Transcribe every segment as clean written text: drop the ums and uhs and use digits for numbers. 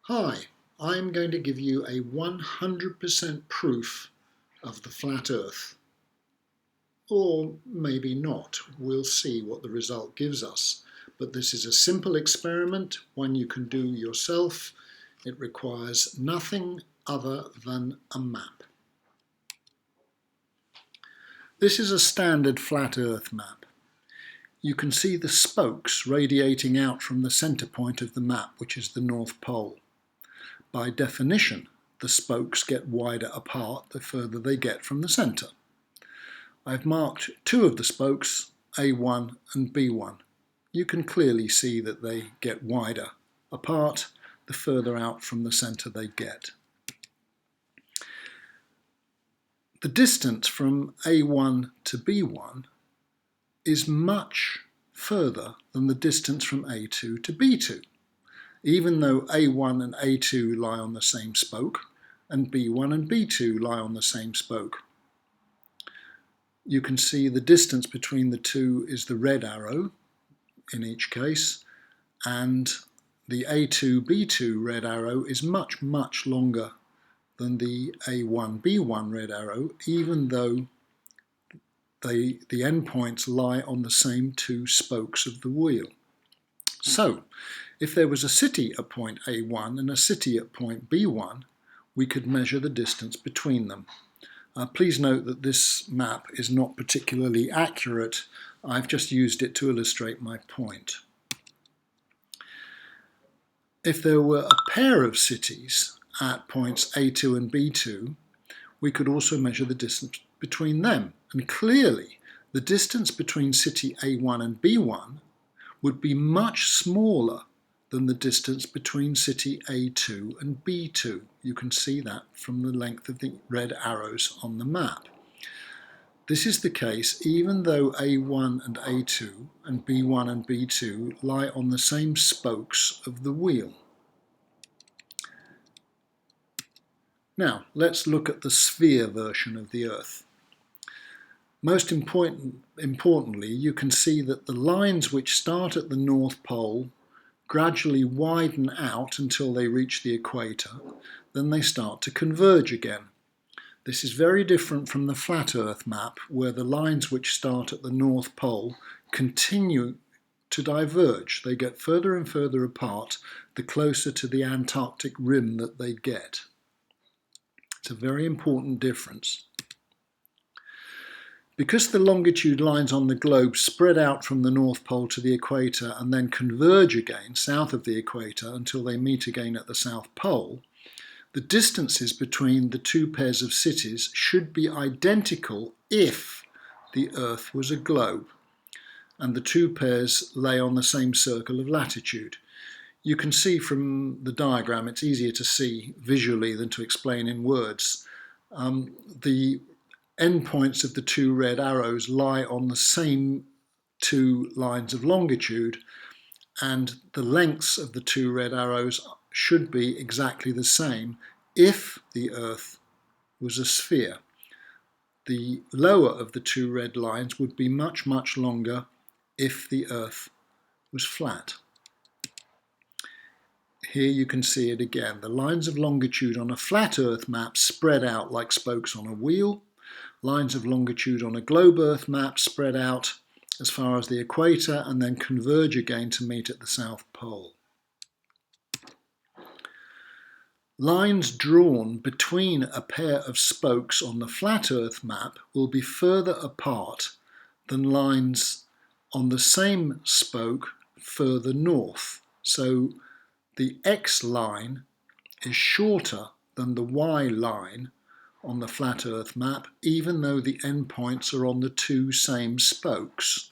Hi, I'm going to give you a 100% proof of the flat Earth. Or maybe not, we'll see what the result gives us. But this is a simple experiment, one you can do yourself. It requires nothing other than a map. This is a standard flat Earth map. You can see the spokes radiating out from the centre point of the map, which is the North Pole. By definition, the spokes get wider apart the further they get from the centre. I've marked two of the spokes, A1 and B1. You can clearly see that they get wider apart the further out from the centre they get. The distance from A1 to B1 is much further than the distance from A2 to B2. Even though A1 and A2 lie on the same spoke, and B1 and B2 lie on the same spoke. You can see the distance between the two is the red arrow in each case, and the A2, B2 red arrow is much, much longer than the A1, B1 red arrow, even though the endpoints lie on the same two spokes of the wheel. So, if there was a city at point A1 and a city at point B1, we could measure the distance between them. Please note that this map is not particularly accurate. I've just used it to illustrate my point. If there were a pair of cities at points A2 and B2, we could also measure the distance between them. And clearly, the distance between city A1 and B1 would be much smaller than the distance between city A2 and B2. You can see that from the length of the red arrows on the map. This is the case even though A1 and A2 and B1 and B2 lie on the same spokes of the wheel. Now, let's look at the sphere version of the Earth. Most importantly, you can see that the lines which start at the North Pole gradually widen out until they reach the equator, then they start to converge again. This is very different from the flat Earth map, where the lines which start at the North Pole continue to diverge. They get further and further apart the closer to the Antarctic rim that they get. It's a very important difference. Because the longitude lines on the globe spread out from the North Pole to the equator and then converge again south of the equator until they meet again at the South Pole, the distances between the two pairs of cities should be identical if the Earth was a globe and the two pairs lay on the same circle of latitude. You can see from the diagram, it's easier to see visually than to explain in words. The endpoints of the two red arrows lie on the same two lines of longitude, and the lengths of the two red arrows should be exactly the same if the Earth was a sphere. The lower of the two red lines would be much, much longer if the Earth was flat. Here you can see it again. The lines of longitude on a flat Earth map spread out like spokes on a wheel. Lines of longitude on a globe Earth map spread out as far as the equator and then converge again to meet at the South Pole. Lines drawn between a pair of spokes on the flat Earth map will be further apart than lines on the same spoke further north. So the X line is shorter than the Y line on the flat Earth map, even though the endpoints are on the two same spokes.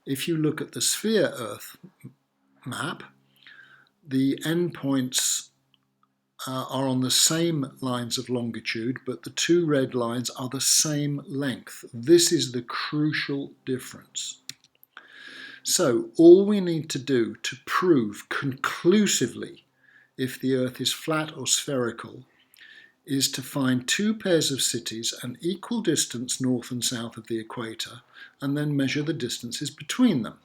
If you look at the sphere Earth map, the endpoints are on the same lines of longitude, but the two red lines are the same length. This is the crucial difference. So all we need to do to prove conclusively if the Earth is flat or spherical is to find two pairs of cities an equal distance north and south of the equator and then measure the distances between them.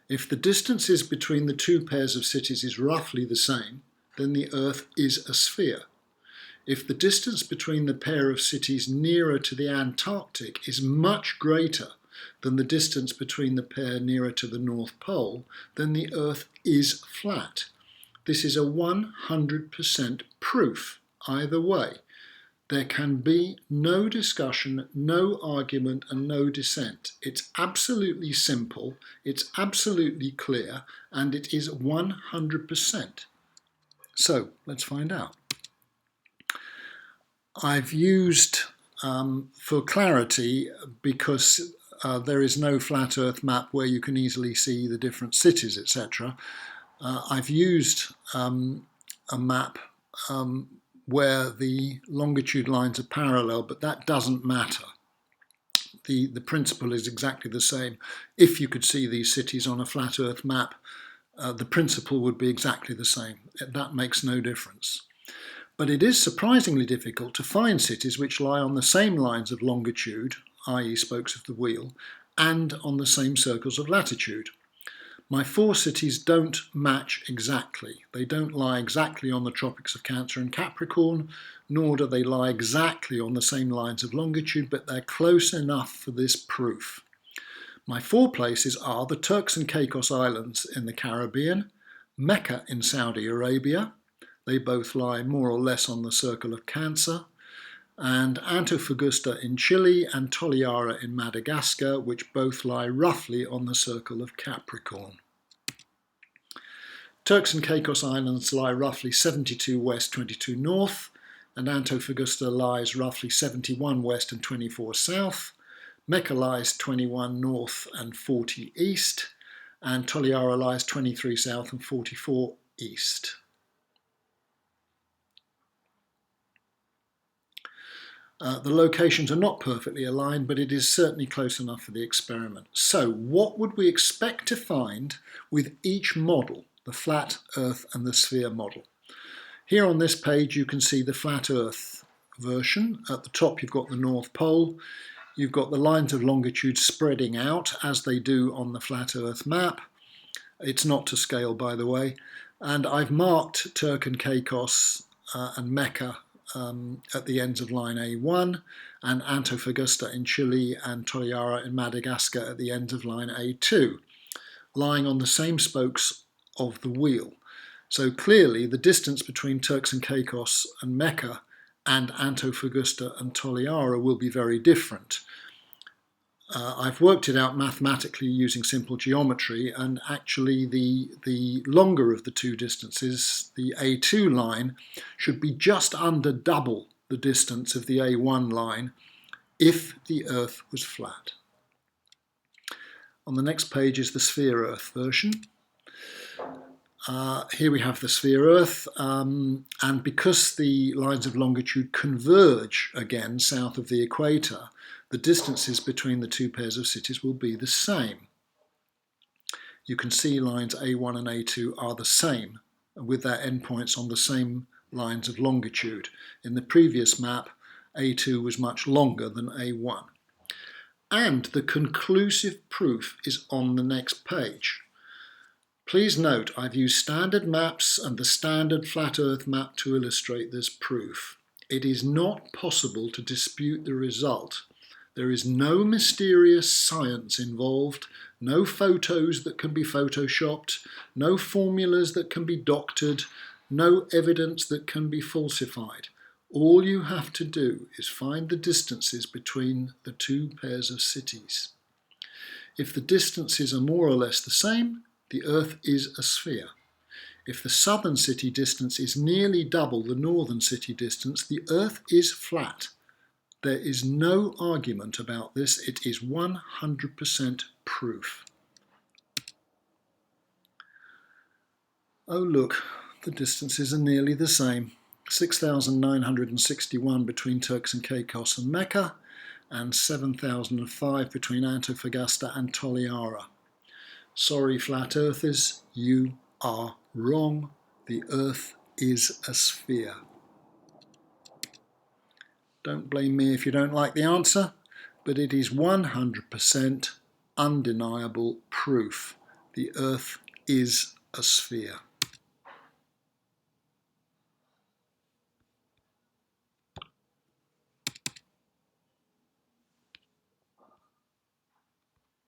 If the distances between the two pairs of cities is roughly the same, then the Earth is a sphere. If the distance between the pair of cities nearer to the Antarctic is much greater than the distance between the pair nearer to the North Pole, then the Earth is flat. This is a 100% proof either way. There can be no discussion, no argument, and no dissent. It's absolutely simple, it's absolutely clear, and it is 100%. So let's find out. I've used, for clarity, because there is no flat Earth map where you can easily see the different cities, etc. I've used a map where the longitude lines are parallel, but that doesn't matter. The principle is exactly the same. If you could see these cities on a flat Earth map, the principle would be exactly the same. That makes no difference. But it is surprisingly difficult to find cities which lie on the same lines of longitude, i.e. spokes of the wheel, and on the same circles of latitude. My 4 cities don't match exactly. They don't lie exactly on the tropics of Cancer and Capricorn, nor do they lie exactly on the same lines of longitude, but they're close enough for this proof. My 4 places are the Turks and Caicos Islands in the Caribbean, Mecca in Saudi Arabia, they both lie more or less on the circle of Cancer, and Antofagasta in Chile and Toliara in Madagascar, which both lie roughly on the circle of Capricorn. Turks and Caicos Islands lie roughly 72 west, 22 north, and Antofagasta lies roughly 71 west and 24 south. Mecca lies 21 north and 40 east, and Toliara lies 23 south and 44 east. The locations are not perfectly aligned, but it is certainly close enough for the experiment. So what would we expect to find with each model, the flat Earth and the sphere model? Here on this page you can see the flat Earth version. At the top you've got the North Pole. You've got the lines of longitude spreading out as they do on the flat Earth map. It's not to scale, by the way. And I've marked Turk and Caicos and Mecca at the ends of line A1, and Antofagasta in Chile and Toliara in Madagascar at the ends of line A2, lying on the same spokes of the wheel. So clearly the distance between Turks and Caicos and Mecca and Antofagasta and Toliara will be very different. I've worked it out mathematically using simple geometry, and actually the longer of the two distances, the A2 line, should be just under double the distance of the A1 line if the Earth was flat. On the next page is the sphere Earth version. Here we have the sphere Earth, and because the lines of longitude converge again south of the equator, the distances between the two pairs of cities will be the same. You can see lines A1 and A2 are the same, with their endpoints on the same lines of longitude. In the previous map, A2 was much longer than A1. And the conclusive proof is on the next page. Please note, I've used standard maps and the standard flat Earth map to illustrate this proof. It is not possible to dispute the result. There is no mysterious science involved, no photos that can be photoshopped, no formulas that can be doctored, no evidence that can be falsified. All you have to do is find the distances between the two pairs of cities. If the distances are more or less the same, the Earth is a sphere. If the southern city distance is nearly double the northern city distance, the Earth is flat. There is no argument about this. It is 100% proof. Oh look, the distances are nearly the same. 6,961 between Turks and Caicos and Mecca, and 7,005 between Antofagasta and Toliara. Sorry, flat earthers, you are wrong. The Earth is a sphere. Don't blame me if you don't like the answer, but it is 100% undeniable proof. The Earth is a sphere.